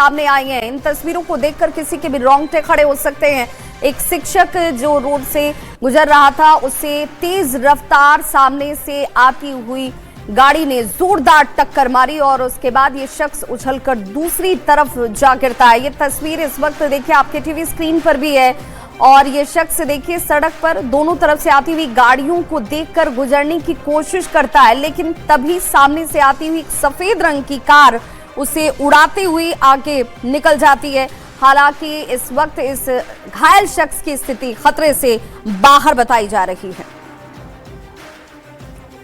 सामने आई हैं। इन तस्वीरों को देखकर किसी के भी रोंगटे खड़े हो सकते हैं। एक शिक्षक जो रोड से गुजर रहा था, उसे तेज रफ्तार सामने से आती हुई गाड़ी ने जोरदार टक्कर मारी और उसके बाद ये शख्स उछलकर दूसरी तरफ जा गिरता है। ये तस्वीर इस वक्त देखिए आपके टीवी स्क्रीन पर भी है और ये शख्स देखिए सड़क पर दोनों तरफ से आती हुई गाड़ियों को देखकर गुजरने की कोशिश करता है, लेकिन तभी सामने से आती हुई एक सफेद रंग की कार उसे उड़ाते हुए आगे निकल जाती है। हालांकि इस वक्त इस घायल शख्स की स्थिति खतरे से बाहर बताई जा रही है।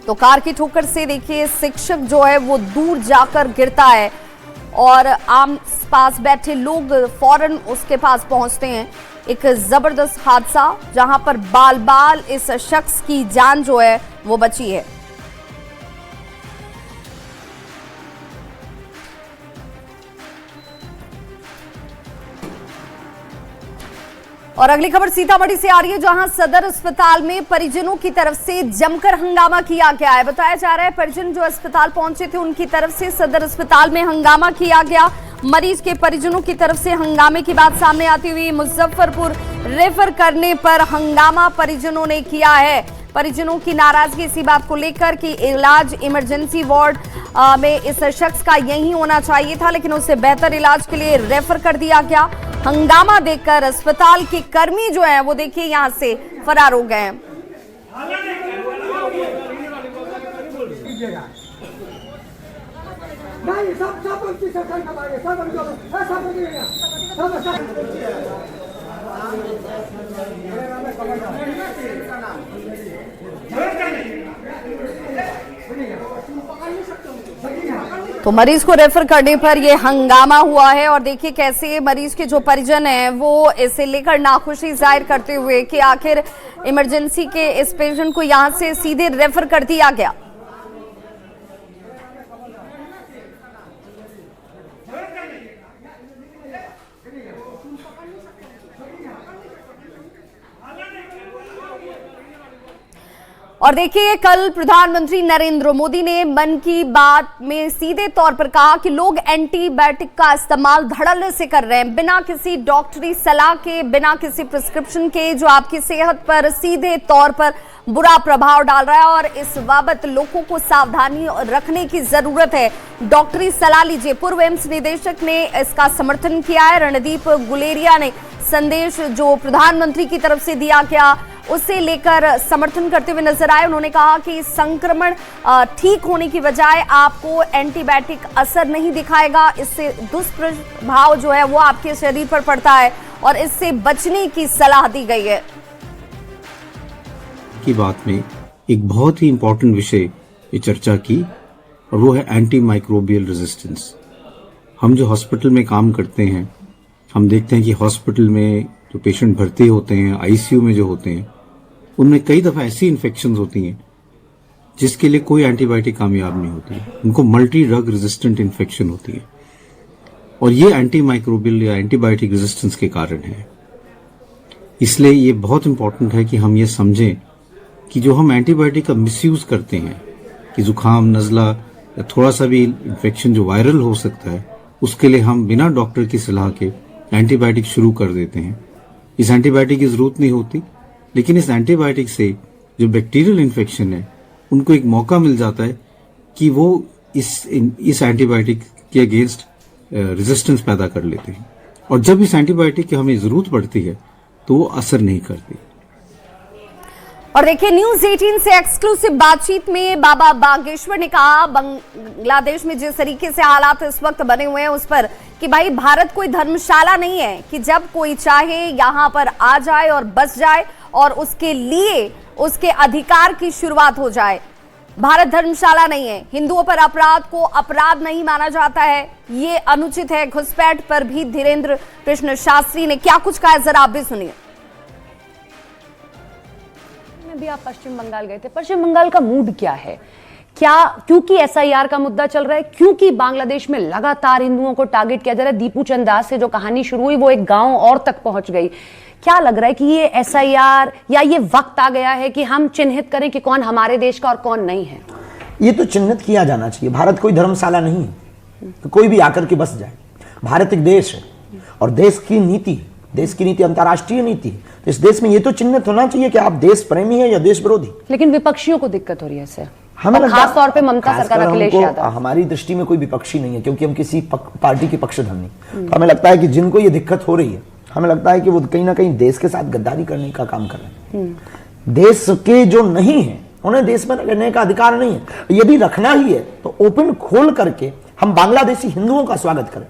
तो कार की ठोकर से देखिए शिक्षक जो है वो दूर जाकर गिरता है और आम पास बैठे लोग फौरन उसके पास पहुंचते हैं। एक जबरदस्त हादसा जहां पर बाल बाल इस शख्स की जान जो है वो बची है। और अगली खबर सीतामढ़ी से आ रही है, जहां सदर अस्पताल में परिजनों की तरफ से जमकर हंगामा किया गया है। बताया जा रहा है परिजन जो अस्पताल पहुंचे थे उनकी तरफ से सदर अस्पताल में हंगामा किया गया। मरीज के परिजनों की तरफ से हंगामे की बात सामने आती हुई मुजफ्फरपुर रेफर करने पर हंगामा परिजनों ने किया है। परिजनों की नाराजगी इसी बात को लेकर कि इलाज इमरजेंसी वार्ड में इस शख्स का यही होना चाहिए था, लेकिन उसे बेहतर इलाज के लिए रेफर कर दिया गया। हंगामा देखकर अस्पताल के कर्मी जो हैं वो देखिए यहां से फरार हो गए हैं। तो मरीज को रेफर करने पर यह हंगामा हुआ है और देखिए कैसे मरीज के जो परिजन हैं वो इसे लेकर नाखुशी जाहिर करते हुए कि आखिर इमरजेंसी के इस पेशेंट को यहां से सीधे रेफर कर दिया गया। और देखिए कल प्रधानमंत्री नरेंद्र मोदी ने मन की बात में सीधे तौर पर कहा कि लोग एंटीबायोटिक का इस्तेमाल धड़ल्ले से कर रहे हैं, बिना किसी डॉक्टरी सलाह के, बिना किसी प्रिस्क्रिप्शन के, जो आपकी सेहत पर सीधे तौर पर बुरा प्रभाव डाल रहा है और इस बाबत लोगों को सावधानी रखने की जरूरत है। डॉक्टरी सलाह लीजिए। पूर्व एम्स निदेशक ने इसका समर्थन किया है। रणदीप गुलेरिया ने संदेश जो प्रधानमंत्री की तरफ से दिया गया उसे लेकर समर्थन करते हुए नजर आए। उन्होंने कहा कि संक्रमण ठीक होने की बजाय आपको एंटीबायोटिक असर नहीं दिखाएगा, इससे दुष्प्रभाव जो है वो आपके शरीर पर पड़ता है और इससे बचने की सलाह दी गई है। की बात में एक बहुत ही इंपॉर्टेंट विषय ये चर्चा की और वो है एंटी माइक्रोबियल रेजिस्टेंस। हम जो हॉस्पिटल में काम करते हैं, हम देखते हैं कि हॉस्पिटल में जो पेशेंट भर्ती होते हैं, आईसीयू में जो होते हैं, उनमें कई दफा ऐसी इन्फेक्शंस होती हैं जिसके लिए कोई एंटीबायोटिक कामयाब नहीं होती है। उनको मल्टी ड्रग रेजिस्टेंट इन्फेक्शन होती है और ये एंटी माइक्रोबियल या एंटीबायोटिक रेजिस्टेंस के कारण है। इसलिए ये बहुत इंपॉर्टेंट है कि हम ये समझें कि जो हम एंटीबायोटिक का मिसयूज करते हैं कि जुकाम, नज़ला या थोड़ा सा भी इन्फेक्शन जो वायरल हो सकता है, उसके लिए हम बिना डॉक्टर की सलाह के एंटीबायोटिक शुरू कर देते हैं। इस एंटीबायोटिक की जरूरत नहीं होती, लेकिन इस एंटीबायोटिक से जो बैक्टीरियल इन्फेक्शन है उनको एक मौका मिल जाता है कि वो इस एंटीबायोटिक के अगेंस्ट रेजिस्टेंस पैदा कर लेते हैं और जब इस एंटीबायोटिक की हमें जरूरत पड़ती है तो वो असर नहीं करती। और देखिए न्यूज़ 18 से एक्सक्लूसिव बातचीत में बाबा बागेश्वर ने कहा बांग्लादेश में जिस तरीके से हालात इस वक्त बने हुए हैं उस पर कि भाई भारत कोई धर्मशाला नहीं है कि जब कोई चाहे यहां पर आ जाए और बस जाए और उसके लिए उसके अधिकार की शुरुआत हो जाए। भारत धर्मशाला नहीं है। हिंदुओं पर अपराध को अपराध नहीं माना जाता है, ये अनुचित है। घुसपैठ पर भी धीरेन्द्र कृष्ण शास्त्री ने क्या कुछ कहा, जरा आप भी सुनिए। भी आप पश्चिम बंगाल गए थे, पश्चिम बंगाल का मूड क्या है? क्या क्योंकि एसआईआर का मुद्दा चल रहा है, क्योंकि बांग्लादेश में लगातार हिंदुओं को टारगेट किया जा रहा है। दीपू चंद दास से जो कहानी शुरू हुई वो एक गांव और तक पहुंच गई। क्या लग रहा है कि ये एसआईआर या ये वक्त आ गया है कि हम चिन्हित करें कि कौन हमारे देश का और कौन नहीं है? ये तो चिन्हित किया जाना चाहिए। भारत कोई धर्मशाला नहीं है तो कोई भी आकर के बस जाए। भारत एक देश है और देश की नीति अंतर्राष्ट्रीय नीति है। तो इस देश में ये तो चिन्हित होना चाहिए कि आप देश प्रेमी है या देश विरोधी। लेकिन विपक्षियों को दिक्कत हो रही है इससे, हमें खास तौर पे ममता सरकार, अखिलेश यादव। हमारी दृष्टि में कोई विपक्षी नहीं है क्योंकि हम किसी पार्टी के पक्षधर नहीं। तो हमें लगता है कि जिनको ये दिक्कत हो रही है, हमें लगता है कि वो कहीं ना कहीं देश के साथ गद्दारी करने का काम कर रहे हैं। देश के जो नहीं है उन्हें देश में रहने का अधिकार नहीं है। यदि रखना ही है तो ओपन खोल करके हम बांग्लादेशी हिंदुओं का स्वागत करें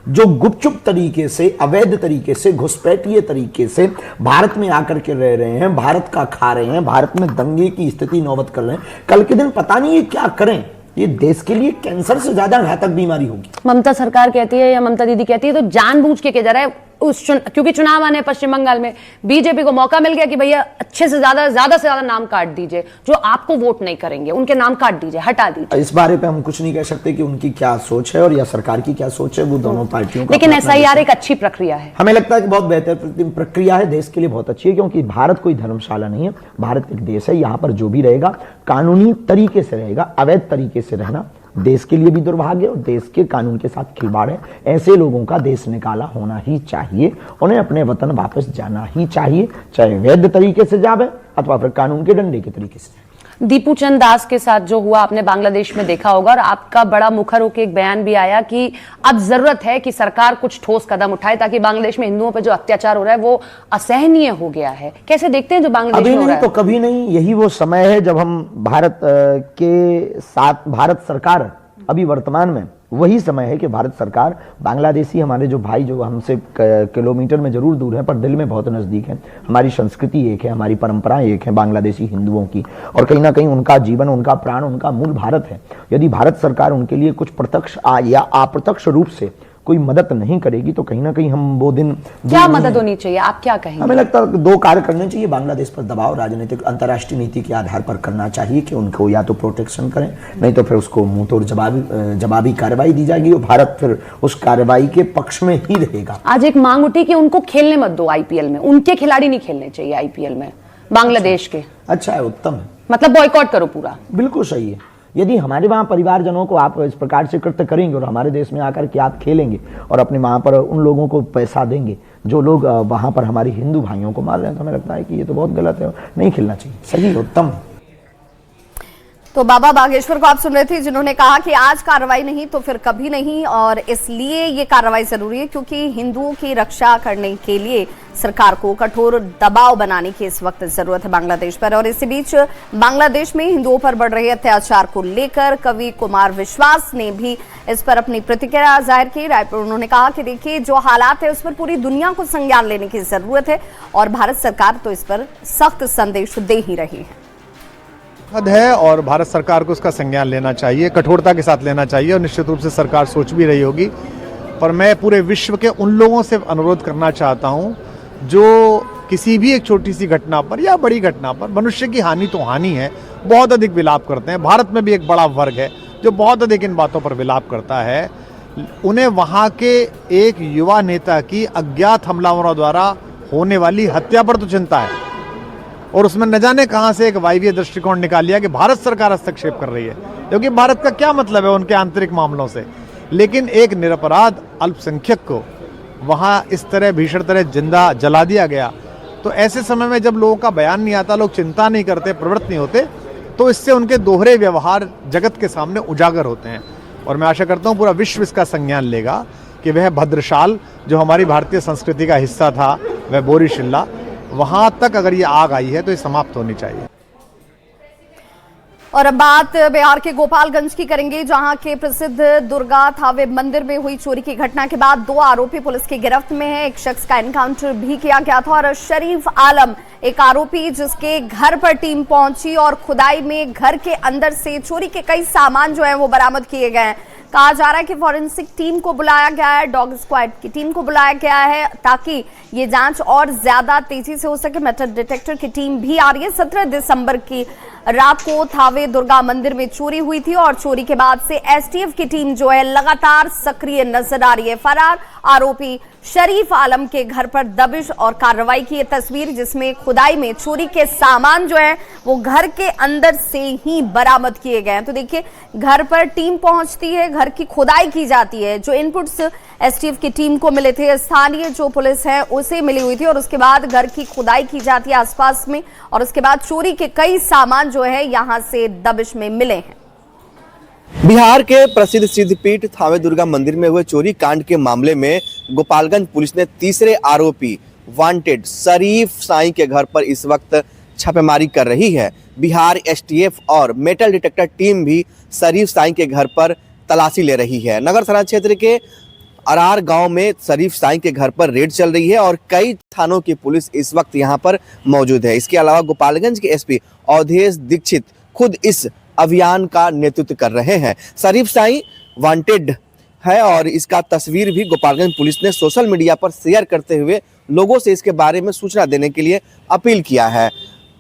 जो गुपचुप तरीके से, अवैध तरीके से, घुसपैठिए तरीके से भारत में आकर के रह रहे हैं, भारत का खा रहे हैं, भारत में दंगे की स्थिति नौबत कर रहे हैं। कल के दिन पता नहीं ये क्या करें, ये देश के लिए कैंसर से ज्यादा घातक बीमारी होगी। ममता सरकार कहती है या ममता दीदी कहती है तो जानबूझ के किया जा रहा है क्योंकि चुनाव आने पश्चिम बंगाल में, बीजेपी को मौका मिल गया कि भैया अच्छे से ज्यादा नाम काट दीजिए, जो आपको वोट नहीं करेंगे उनके नाम काट दीजिए, हटा दीजिए। इस बारे पे हम कुछ नहीं कह सकते कि उनकी क्या सोच है और या सरकार की क्या सोच है, वो दोनों पार्टियों का। लेकिन SIR एक अच्छी प्रक्रिया है, हमें लगता है कि बहुत बेहतर प्रक्रिया है, देश के लिए बहुत अच्छी है क्योंकि भारत कोई धर्मशाला नहीं है। भारत एक देश है, यहाँ पर जो भी रहेगा कानूनी तरीके से रहेगा। अवैध तरीके से रहना देश के लिए भी दुर्भाग्य और देश के कानून के साथ खिलवाड़ है। ऐसे लोगों का देश निकाला होना ही चाहिए, उन्हें अपने वतन वापस जाना ही चाहिए, चाहे वैध तरीके से जावे अथवा फिर कानून के डंडे के तरीके से। दीपू चंद दास के साथ जो हुआ आपने बांग्लादेश में देखा होगा और आपका बड़ा मुखर होकर एक बयान भी आया कि अब जरूरत है कि सरकार कुछ ठोस कदम उठाए ताकि बांग्लादेश में हिंदुओं पर जो अत्याचार हो रहा है वो असहनीय हो गया है। कैसे देखते हैं जो बांग्लादेश में हो रहा है? तो कभी नहीं, यही वो समय है जब हम भारत के साथ, भारत सरकार अभी वर्तमान में वही समय है कि भारत सरकार बांग्लादेशी हमारे जो भाई जो हमसे किलोमीटर में जरूर दूर हैं पर दिल में बहुत नजदीक हैं, हमारी संस्कृति एक है, हमारी परंपराएं एक है बांग्लादेशी हिंदुओं की, और कहीं ना कहीं उनका जीवन, उनका प्राण, उनका मूल भारत है। यदि भारत सरकार उनके लिए कुछ प्रत्यक्ष या अप्रत्यक्ष रूप से कोई मदद नहीं करेगी तो कहीं ना कहीं हम वो दिन क्या मदद होनी चाहिए, आप क्या कहेंगे? हमें लगता है दो कार्य करने चाहिए। बांग्लादेश पर दबाव राजनीतिक अंतर्राष्ट्रीय नीति के आधार पर करना चाहिए कि उनको या तो प्रोटेक्शन करें, नहीं तो फिर उसको मुंह तोड़ जवाबी कार्रवाई दी जाएगी और भारत फिर उस कार्रवाई के पक्ष में ही रहेगा। आज एक मांग उठी कि उनको खेलने मत दो IPL में, उनके खिलाड़ी नहीं खेलने चाहिए IPL में बांग्लादेश के। अच्छा है, उत्तम है, मतलब बॉयकॉट करो पूरा। बिल्कुल सही है। यदि हमारे वहाँ परिवारजनों को आप इस प्रकार से कृत्य करेंगे और हमारे देश में आकर के आप खेलेंगे और अपने वहाँ पर उन लोगों को पैसा देंगे जो लोग वहाँ पर हमारे हिंदू भाइयों को मार रहे हैं, तो हमें लगता है कि ये तो बहुत गलत है, नहीं खेलना चाहिए। सही, उत्तम। तो बाबा बागेश्वर को आप सुन रहे थे जिन्होंने कहा कि आज कार्रवाई नहीं तो फिर कभी नहीं, और इसलिए ये कार्रवाई जरूरी है क्योंकि हिंदुओं की रक्षा करने के लिए सरकार को कठोर दबाव बनाने की इस वक्त जरूरत है बांग्लादेश पर। और इसी बीच बांग्लादेश में हिंदुओं पर बढ़ रहे अत्याचार को लेकर कवि कुमार विश्वास ने भी इस पर अपनी प्रतिक्रिया जाहिर की। रायपुर उन्होंने कहा कि देखिए जो हालात है उस पर पूरी दुनिया को संज्ञान लेने की जरूरत है और भारत सरकार तो इस पर सख्त संदेश दे ही रही है। हद है और भारत सरकार को उसका संज्ञान लेना चाहिए, कठोरता के साथ लेना चाहिए और निश्चित रूप से सरकार सोच भी रही होगी। पर मैं पूरे विश्व के उन लोगों से अनुरोध करना चाहता हूं जो किसी भी एक छोटी सी घटना पर या बड़ी घटना पर, मनुष्य की हानि तो हानि है, बहुत अधिक विलाप करते हैं। भारत में भी एक बड़ा वर्ग है जो बहुत अधिक इन बातों पर विलाप करता है। उन्हें वहाँ के एक युवा नेता की अज्ञात हमलावरों द्वारा होने वाली हत्या पर तो चिंता है और उसमें न जाने कहां से एक वायवीय दृष्टिकोण निकाल लिया कि भारत सरकार हस्तक्षेप कर रही है, क्योंकि भारत का क्या मतलब है उनके आंतरिक मामलों से। लेकिन एक निरपराध अल्पसंख्यक को वहां इस तरह भीषण तरह जिंदा जला दिया गया, तो ऐसे समय में जब लोगों का बयान नहीं आता, लोग चिंता नहीं करते, प्रवृत्त नहीं होते, तो इससे उनके दोहरे व्यवहार जगत के सामने उजागर होते हैं। और मैं आशा करता हूं पूरा विश्व इसका संज्ञान लेगा कि वह भद्रशाल जो हमारी भारतीय संस्कृति का हिस्सा था, वह बोरीशिल्ला, वहां तक अगर ये आग आई है तो ये समाप्त होनी चाहिए। और अब बात बिहार के गोपालगंज की करेंगे, जहां के प्रसिद्ध दुर्गा थावे मंदिर में हुई चोरी की घटना के बाद 2 आरोपी पुलिस की गिरफ्त में है। एक शख्स का एनकाउंटर भी किया गया था और शरीफ आलम एक आरोपी जिसके घर पर टीम पहुंची और खुदाई में घर के अंदर से चोरी के कई सामान जो है वो बरामद किए गए हैं। कहा जा रहा है कि फॉरेंसिक टीम को बुलाया गया है, डॉग स्क्वाड की टीम को बुलाया गया है ताकि ये जांच और ज्यादा तेजी से हो सके। मेटल डिटेक्टर की टीम भी आ रही है। 17 दिसंबर की रात को थावे दुर्गा मंदिर में चोरी हुई थी और चोरी के बाद से एसटीएफ की टीम जो है लगातार सक्रिय नजर आ रही है। फरार आरोपी शरीफ आलम के घर पर दबिश और कार्रवाई की ये तस्वीर, जिसमें खुदाई में चोरी के सामान जो है वो घर के अंदर से ही बरामद किए गए हैं। तो देखिए, घर पर टीम पहुंचती है, घर की खुदाई की जाती है। जो इनपुट्स एसटीएफ की टीम को मिले थे, स्थानीय जो पुलिस है उसे मिली हुई थी, और उसके बाद घर की खुदाई की जाती है आसपास में, और उसके बाद चोरी के कई सामान जो है यहां से दबिश में मिले हैं। बिहार के प्रसिद्ध सिद्धपीठ थावे दुर्गा मंदिर में हुए चोरी कांड के मामले में गोपालगंज पुलिस ने तीसरे आरोपी वांटेड शरीफ साईं के घर पर इस वक्त छापेमारी कर रही है। बिहार एसटीएफ और मेटल डिटेक्टर टीम भी शरीफ साईं के घर पर तलाशी ले रही है। नगर थाना क्षेत्र के अरार गांव में शरीफ साईं के घर पर रेड चल रही है और कई थानों की पुलिस इस वक्त यहां पर मौजूद है। इसके अलावा गोपालगंज के एसपी अवधेश दीक्षित खुद इस अभियान का नेतृत्व कर रहे हैं। शरीफ साईं वांटेड है और इसका तस्वीर भी गोपालगंज पुलिस ने सोशल मीडिया पर शेयर करते हुए लोगों से इसके बारे में सूचना देने के लिए अपील किया है।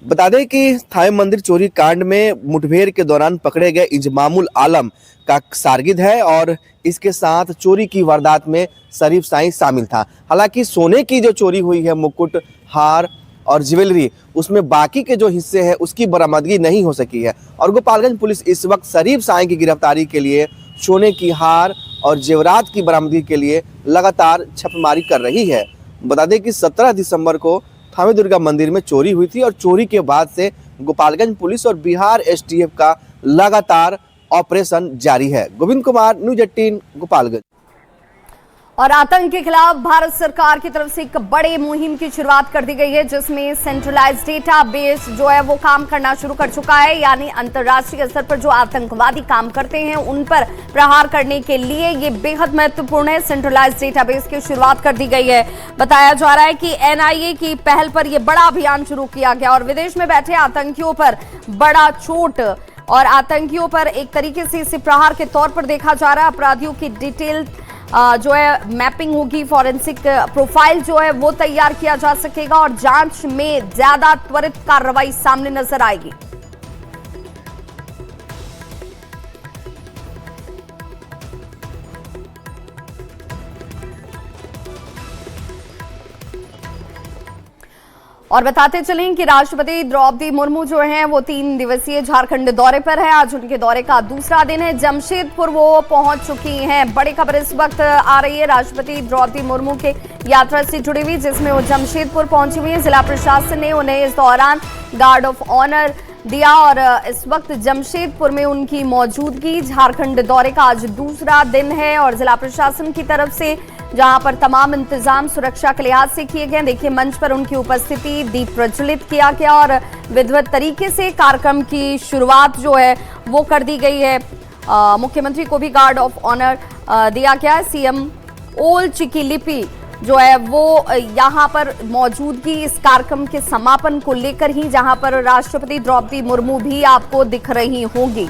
बता दें कि थावे मंदिर चोरी कांड में मुठभेड़ के दौरान पकड़े गए इजमामुल आलम का शागिर्द है और इसके साथ चोरी की वारदात में शरीफ साईं शामिल था। हालांकि सोने की जो चोरी हुई है, मुकुट, हार और ज्वेलरी, उसमें बाकी के जो हिस्से हैं उसकी बरामदगी नहीं हो सकी है और गोपालगंज पुलिस इस वक्त शरीफ साईं की गिरफ्तारी के लिए सोने की हार और जेवरात की बरामदगी के लिए लगातार छापेमारी कर रही है। बता दें कि 17 दिसंबर को थावे दुर्गा मंदिर में चोरी हुई थी और चोरी के बाद से गोपालगंज पुलिस और बिहार एसटीएफ का लगातार ऑपरेशन जारी है। गोविंद कुमार, न्यूज़ 18, गोपालगंज। और आतंक के खिलाफ भारत सरकार की तरफ से एक बड़े मुहिम की शुरुआत कर दी गई है, जिसमें सेंट्रलाइज्ड डेटाबेस जो है वो काम करना शुरू कर चुका है। यानी अंतर्राष्ट्रीय स्तर पर जो आतंकवादी काम करते हैं उन पर प्रहार करने के लिए ये बेहद महत्वपूर्ण है। सेंट्रलाइज्ड डेटाबेस की शुरुआत कर दी गई है। बताया जा रहा है कि एनआईए की पहल पर यह बड़ा अभियान शुरू किया गया और विदेश में बैठे आतंकियों पर बड़ा चोट और आतंकियों पर एक तरीके से इसे प्रहार के तौर पर देखा जा रहा है। अपराधियों की डिटेल जो है मैपिंग होगी, फॉरेंसिक प्रोफाइल जो है वो तैयार किया जा सकेगा और जांच में ज्यादा त्वरित कार्रवाई सामने नजर आएगी। और बताते चलें कि राष्ट्रपति द्रौपदी मुर्मू जो हैं वो 3 दिवसीय झारखंड दौरे पर है। आज उनके दौरे का दूसरा दिन है। जमशेदपुर वो पहुंच चुकी हैं। बड़ी खबर इस वक्त आ रही है राष्ट्रपति द्रौपदी मुर्मू के यात्रा से जुड़ी हुई, जिसमें वो जमशेदपुर पहुंची हुई है। जिला प्रशासन ने उन्हें इस दौरान गार्ड ऑफ ऑनर दिया और इस वक्त जमशेदपुर में उनकी मौजूदगी। झारखंड दौरे का आज दूसरा दिन है और जिला प्रशासन की तरफ से जहां पर तमाम इंतजाम सुरक्षा के लिहाज से किए गए। देखिए, मंच पर उनकी उपस्थिति, दीप प्रज्वलित किया गया और विधिवत तरीके से कार्यक्रम की शुरुआत जो है वो कर दी गई है। मुख्यमंत्री को भी गार्ड ऑफ ऑनर दिया गया है। सीएम ओल चिकीलिपि जो है वो यहाँ पर मौजूदगी इस कार्यक्रम के समापन को लेकर ही, जहां पर राष्ट्रपति द्रौपदी मुर्मू भी आपको दिख रही होंगी।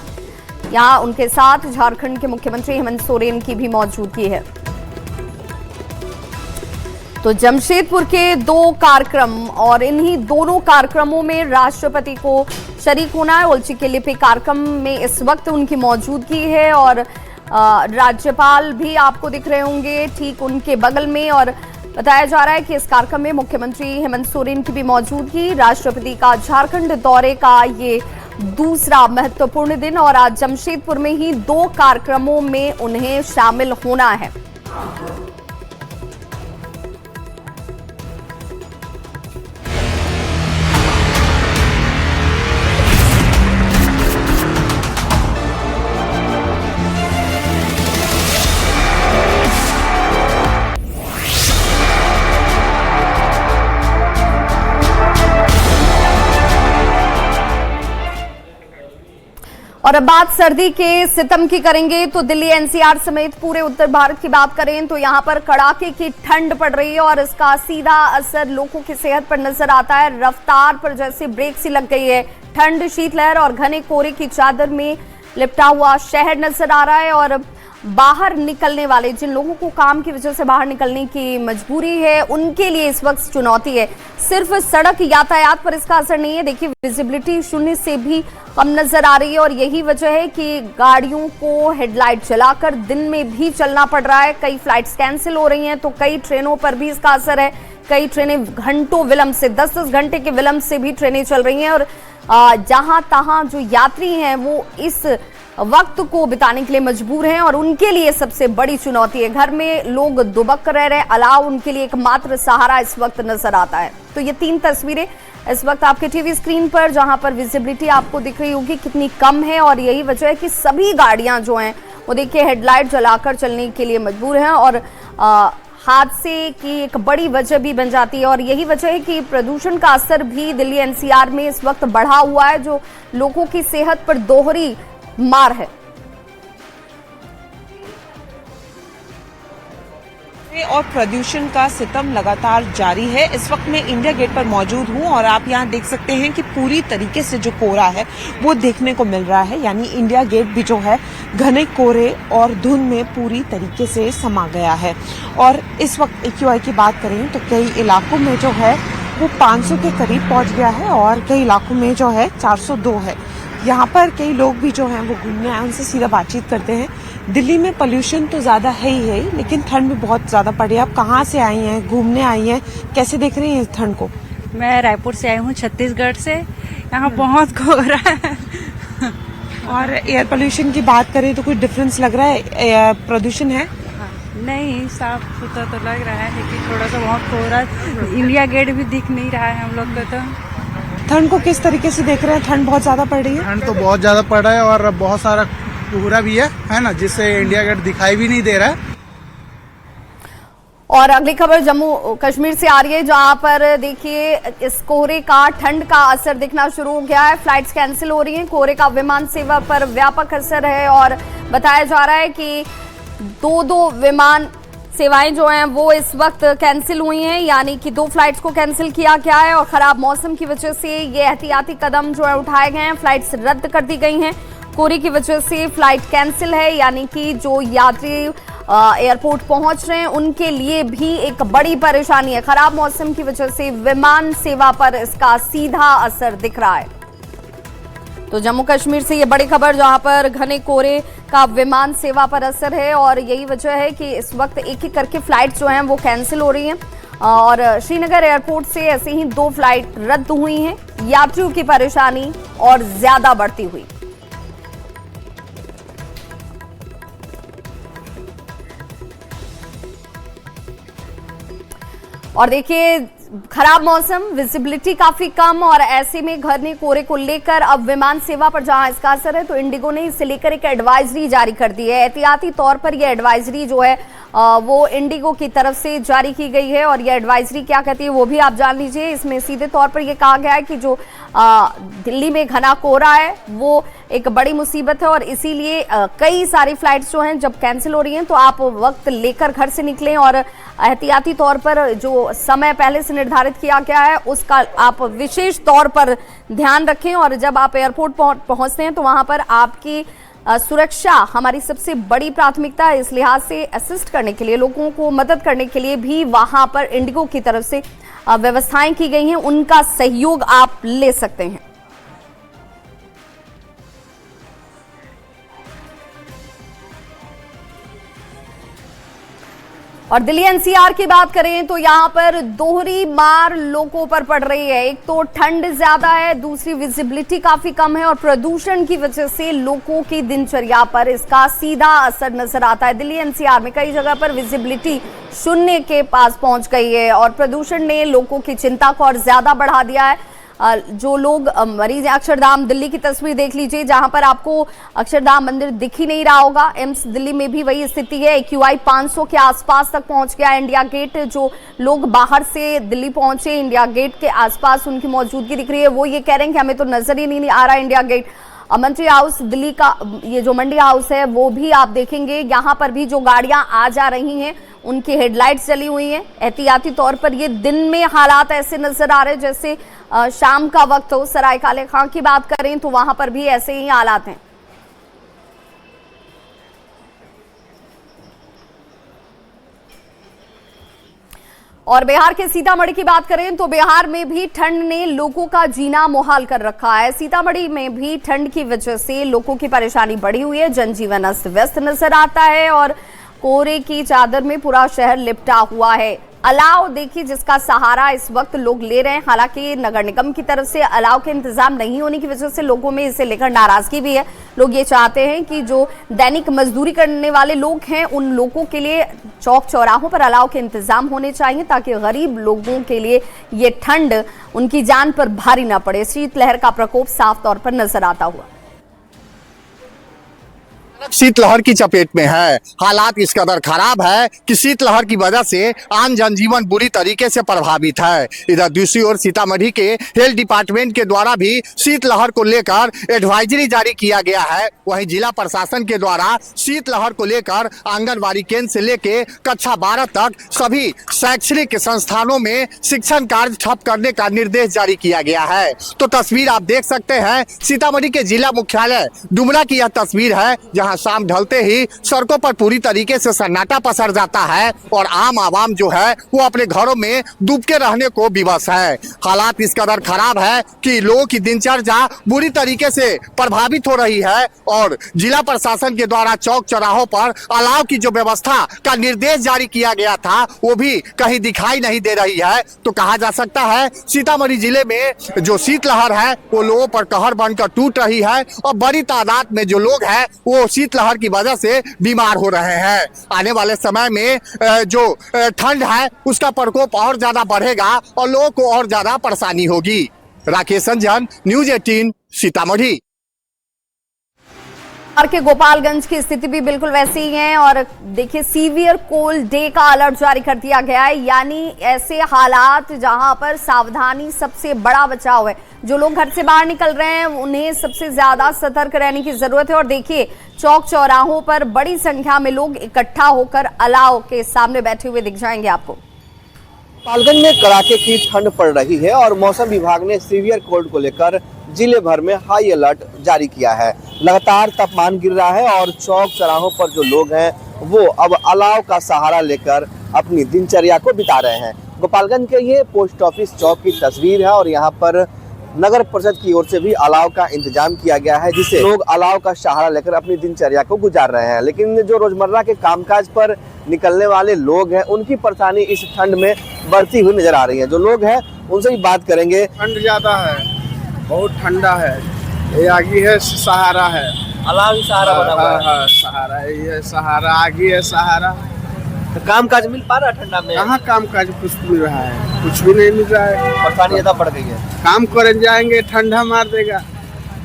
यहाँ उनके साथ झारखंड के मुख्यमंत्री हेमंत सोरेन की भी मौजूदगी है। तो जमशेदपुर के 2 कार्यक्रम और इन्हीं दोनों कार्यक्रमों में राष्ट्रपति को शरीक होना है। ओल चिकीलिपि कार्यक्रम में इस वक्त उनकी मौजूदगी है और राज्यपाल भी आपको दिख रहे होंगे ठीक उनके बगल में। और बताया जा रहा है कि इस कार्यक्रम में मुख्यमंत्री हेमंत सोरेन की भी मौजूदगी। राष्ट्रपति का झारखंड दौरे का ये दूसरा महत्वपूर्ण दिन और आज जमशेदपुर में ही 2 कार्यक्रमों में उन्हें शामिल होना है। और अब बात सर्दी के सितम की करेंगे तो दिल्ली एनसीआर समेत पूरे उत्तर भारत की बात करें तो यहां पर कड़ाके की ठंड पड़ रही है और इसका सीधा असर लोगों की सेहत पर नजर आता है। रफ्तार पर जैसे ब्रेक सी लग गई है। ठंड, शीतलहर और घने कोहरे की चादर में लिपटा हुआ शहर नजर आ रहा है और बाहर निकलने वाले, जिन लोगों को काम की वजह से बाहर निकलने की मजबूरी है, उनके लिए इस वक्त चुनौती है। सिर्फ सड़क यातायात पर इसका असर नहीं है। देखिए, विजिबिलिटी शून्य से भी कम नजर आ रही है और यही वजह है कि गाड़ियों को हेडलाइट जलाकर दिन में भी चलना पड़ रहा है। कई फ्लाइट्स कैंसिल हो रही हैं, तो कई ट्रेनों पर भी इसका असर है। कई ट्रेनें घंटों विलंब से, 10-10 घंटे के विलंब से भी ट्रेनें चल रही हैं और जहां तहां जो यात्री हैं वो इस वक्त को बिताने के लिए मजबूर हैं और उनके लिए सबसे बड़ी चुनौती है। घर में लोग दुबक रह रहे, अलाव उनके लिए एकमात्र सहारा इस वक्त नजर आता है। तो ये 3 तस्वीरें इस वक्त आपके टीवी स्क्रीन पर, जहां पर विजिबिलिटी आपको दिख रही होगी कितनी कम है और यही वजह है कि सभी गाड़ियां जो हैं वो देखिए हेडलाइट जलाकर चलने के लिए मजबूर हैं और हादसे की एक बड़ी वजह भी बन जाती है। और यही वजह है कि प्रदूषण का असर भी दिल्ली एनसीआर में इस वक्त बढ़ा हुआ है, जो लोगों की सेहत पर दोहरी मार है। और प्रदूषण का सितम लगातार जारी है। इस वक्त मैं इंडिया गेट पर मौजूद हूं और आप यहां देख सकते हैं कि पूरी तरीके से जो कोहरा है वो देखने को मिल रहा है, यानी इंडिया गेट भी जो है घने कोहरे और धुंध में पूरी तरीके से समा गया है। और इस वक्त AQI की बात करें तो कई इलाकों में जो है वो 500 के करीब पहुंच गया है और कई इलाकों में जो है 402 है। यहाँ पर कई लोग भी जो हैं वो घूमने आए, उनसे सीधा बातचीत करते हैं। दिल्ली में पोल्यूशन तो ज़्यादा है ही, लेकिन ठंड भी बहुत ज़्यादा पड़ी है। आप कहाँ से आई हैं, घूमने आई हैं, कैसे देख रही हैं इस ठंड को? मैं रायपुर से आई हूँ, छत्तीसगढ़ से। यहाँ बहुत कोहरा है। और एयर पोल्यूशन की बात करें तो कोई डिफरेंस लग रहा है? प्रदूषण है? नहीं, साफ सुथरा तो लग रहा है, लेकिन थोड़ा सा बहुत कोहरा, इंडिया गेट भी दिख नहीं रहा है हम लोग को। तो ठंड को किस तरीके से देख रहे हैं? ठंड बहुत ज्यादा पड़ रही है। ठंड तो बहुत ज्यादा पड़ रहा है और बहुत सारा कोहरा भी है ना, जिससे इंडिया गेट दिखाई भी नहीं दे रहा है। और अगली खबर जम्मू कश्मीर से आ रही है, जहां पर देखिए इस कोहरे का, ठंड का असर दिखना शुरू हो गया है। फ्लाइट्स कैंसिल हो रही हैं, कोहरे का विमान सेवा पर व्यापक असर है और बताया जा रहा है कि 2 विमान सेवाएं जो हैं वो इस वक्त कैंसिल हुई हैं, यानी कि 2 फ्लाइट्स को कैंसिल किया गया है और खराब मौसम की वजह से ये एहतियाती कदम जो है उठाए गए हैं। फ्लाइट्स रद्द कर दी गई हैं, कोहरे की वजह से फ्लाइट कैंसिल है, यानी कि जो यात्री एयरपोर्ट पहुंच रहे हैं उनके लिए भी एक बड़ी परेशानी है। खराब मौसम की वजह से विमान सेवा पर इसका सीधा असर दिख रहा है। तो जम्मू कश्मीर से ये बड़ी खबर, जहां पर घने कोहरे का विमान सेवा पर असर है और यही वजह है कि इस वक्त एक एक करके फ्लाइट जो हैं वो कैंसिल हो रही हैं और श्रीनगर एयरपोर्ट से ऐसे ही 2 फ्लाइट रद्द हुई हैं। यात्रियों की परेशानी और ज्यादा बढ़ती हुई। और देखिए, खराब मौसम, विजिबिलिटी काफी कम और ऐसे में घने कोहरे को लेकर अब विमान सेवा पर जहां इसका असर है, तो इंडिगो ने इसे लेकर एक एडवाइजरी जारी कर दी है। एहतियाती तौर पर यह एडवाइजरी जो है वो इंडिगो की तरफ से जारी की गई है और यह एडवाइजरी क्या कहती है वो भी आप जान लीजिए। इसमें सीधे तौर पर यह कहा गया है कि जो दिल्ली में घना कोहरा है वो एक बड़ी मुसीबत है और इसीलिए कई सारी फ्लाइट्स जो हैं जब कैंसिल हो रही हैं तो आप वक्त लेकर घर से निकलें और एहतियाती तौर पर जो समय पहले से निर्धारित किया गया है उसका आप विशेष तौर पर ध्यान रखें। और जब आप एयरपोर्ट पहुंचते हैं तो वहां पर आपकी सुरक्षा हमारी सबसे बड़ी प्राथमिकता है। इस लिहाज से असिस्ट करने के लिए, लोगों को मदद करने के लिए भी वहां पर इंडिगो की तरफ से व्यवस्थाएं की गई हैं, उनका सहयोग आप ले सकते हैं। और दिल्ली एनसीआर की बात करें तो यहां पर दोहरी मार लोगों पर पड़ रही है। एक तो ठंड ज्यादा है, दूसरी विजिबिलिटी काफी कम है और प्रदूषण की वजह से लोगों की दिनचर्या पर इसका सीधा असर नजर आता है। दिल्ली एनसीआर में कई जगह पर विजिबिलिटी 0 के पास पहुंच गई है और प्रदूषण ने लोगों की चिंता को और ज्यादा बढ़ा दिया है। जो लोग मरीज हैं, अक्षरधाम दिल्ली की तस्वीर देख लीजिए, जहां पर आपको अक्षरधाम मंदिर दिख ही नहीं रहा होगा। एम्स दिल्ली में भी वही स्थिति है। AQI 500 के आसपास तक पहुंच गया। इंडिया गेट, जो लोग बाहर से दिल्ली पहुंचे, इंडिया गेट के आसपास उनकी मौजूदगी दिख रही है। वो ये कह रहे हैं कि हमें तो नजर ही नहीं आ रहा इंडिया गेट। मंत्री हाउस दिल्ली का ये जो मंडी हाउस है वो भी आप देखेंगे, यहाँ पर भी जो गाड़ियां आ जा रही हैं उनकी हेडलाइट्स जली हुई हैं। एहतियाती तौर पर ये दिन में हालात ऐसे नजर आ रहे हैं जैसे शाम का वक्त हो। सराय काले खां की बात करें तो वहां पर भी ऐसे ही हालात हैं। और बिहार के सीतामढ़ी की बात करें तो बिहार में भी ठंड ने लोगों का जीना मुहाल कर रखा है। सीतामढ़ी में भी ठंड की वजह से लोगों की परेशानी बढ़ी हुई है। जनजीवन अस्त व्यस्त नजर आता है और कोहरे की चादर में पूरा शहर लिपटा हुआ है। अलाव देखिए जिसका सहारा इस वक्त लोग ले रहे हैं। हालांकि नगर निगम की तरफ से अलाव के इंतजाम नहीं होने की वजह से लोगों में इसे लेकर नाराजगी भी है। लोग ये चाहते हैं कि जो दैनिक मजदूरी करने वाले लोग हैं उन लोगों के लिए चौक चौराहों पर अलाव के इंतजाम होने चाहिए ताकि गरीब लोगों के लिए ये ठंड उनकी जान पर भारी ना पड़े। शीतलहर का प्रकोप साफ तौर पर नजर आता हुआ शीतलहर की चपेट में है। हालात इस कदर खराब है कि शीतलहर की वजह से आम जनजीवन बुरी तरीके से प्रभावित है। इधर दूसरी ओर सीतामढ़ी के हेल्थ डिपार्टमेंट के द्वारा भी शीतलहर को लेकर एडवाइजरी जारी किया गया है। वहीं जिला प्रशासन के द्वारा शीतलहर को लेकर आंगनबाड़ी केंद्र से लेकर कक्षा 12 तक सभी शैक्षणिक संस्थानों में शिक्षण कार्य ठप करने का निर्देश जारी किया गया है। तो तस्वीर आप देख सकते हैं सीतामढ़ी के जिला मुख्यालय डुमरा की यह तस्वीर है, जहां शाम ढलते ही सड़कों पर पूरी तरीके से सन्नाटा पसर जाता है और आम आवाम जो है वो अपने घरों में डूबके रहने को विवश है। हालात इस कदर खराब है कि लोगों की दिनचर्या बुरी तरीके से प्रभावित हो रही है और जिला प्रशासन के द्वारा चौक चौराहों पर अलाव की जो व्यवस्था का निर्देश जारी किया गया था वो भी कहीं दिखाई नहीं दे रही है। तो कहा जा सकता है सीतामढ़ी जिले में जो शीतलहर है वो लोगों पर कहर बनकर टूट रही है और बड़ी तादाद में जो लोग हैं वो शीतलहर की वजह से बीमार हो रहे हैं। आने वाले समय में जो ठंड है उसका प्रकोप और ज्यादा बढ़ेगा और लोगों को और ज्यादा परेशानी होगी। राकेश संजन, न्यूज 18 सीतामढ़ी। के गोपालगंज की स्थिति भी बिल्कुल वैसी ही है और देखिए सीवियर कोल्ड डे का अलर्ट जारी कर दिया गया है। यानी ऐसे हालात जहां पर सावधानी सबसे बड़ा बचाव है। जो लोग घर से बाहर निकल रहे हैं उन्हें सबसे ज्यादा सतर्क रहने की जरूरत है। और देखिए चौक चौराहों पर बड़ी संख्या में लोग इकट्ठा होकर अलाव के सामने बैठे हुए दिख जाएंगे आपको। गोपालगंज में कड़ाके की ठंड पड़ रही है और मौसम विभाग ने सीवियर कोल्ड को लेकर जिले भर में हाई अलर्ट जारी किया है। लगातार तापमान गिर रहा है और चौक चौराहों पर जो लोग हैं वो अब अलाव का सहारा लेकर अपनी दिनचर्या को बिता रहे हैं। गोपालगंज के ये पोस्ट ऑफिस चौक की तस्वीर है और यहाँ पर नगर परिषद की ओर से भी अलाव का इंतजाम किया गया है, जिससे लोग अलाव का सहारा लेकर अपनी दिनचर्या को गुजार रहे हैं। लेकिन जो रोजमर्रा के कामकाज पर निकलने वाले लोग हैं उनकी परेशानी इस ठंड में बढ़ती हुई नजर आ रही है। जो लोग हैं उनसे भी बात करेंगे। ठंड ज्यादा है, बहुत ठंडा है। ये आगे है सहारा है, अलाव ही सहारा बना हुआ है। सहारा है, ये सहारा आगे है सहारा। तो काम काज मिल पा रहा है ठंडा में? कहाँ काम काज कुछ मिल रहा है, कुछ भी नहीं मिल रहा है। परेशानी ज्यादा बढ़ गई है। काम करने जाएंगे ठंडा मार देगा,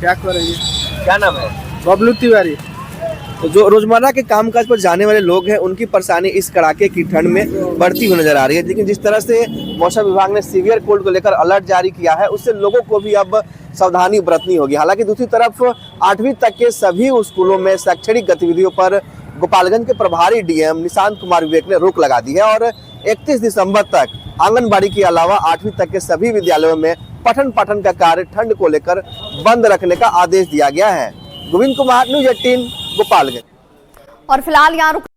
क्या करेंगे। क्या नाम है? बबलू तिवारी। तो जो रोजमर्रा के कामकाज पर जाने वाले लोग हैं उनकी परेशानी इस कड़ाके की ठंड में बढ़ती हुई नजर आ रही है। लेकिन जिस तरह से मौसम विभाग ने सीवियर कोल्ड को लेकर अलर्ट जारी किया है उससे लोगों को भी अब सावधानी बरतनी होगी। हालांकि दूसरी तरफ 8वीं तक के सभी स्कूलों में शैक्षणिक गतिविधियों पर गोपालगंज के प्रभारी डीएम निशांत कुमार विवेक ने रोक लगा दी है और 31 दिसंबर तक आंगनबाड़ी के अलावा 8वीं तक के सभी विद्यालयों में पठन पाठन का कार्य ठंड को लेकर बंद रखने का आदेश दिया गया है। गोविंद कुमार, न्यूज 18 गोपालगंज। और फिलहाल यहाँ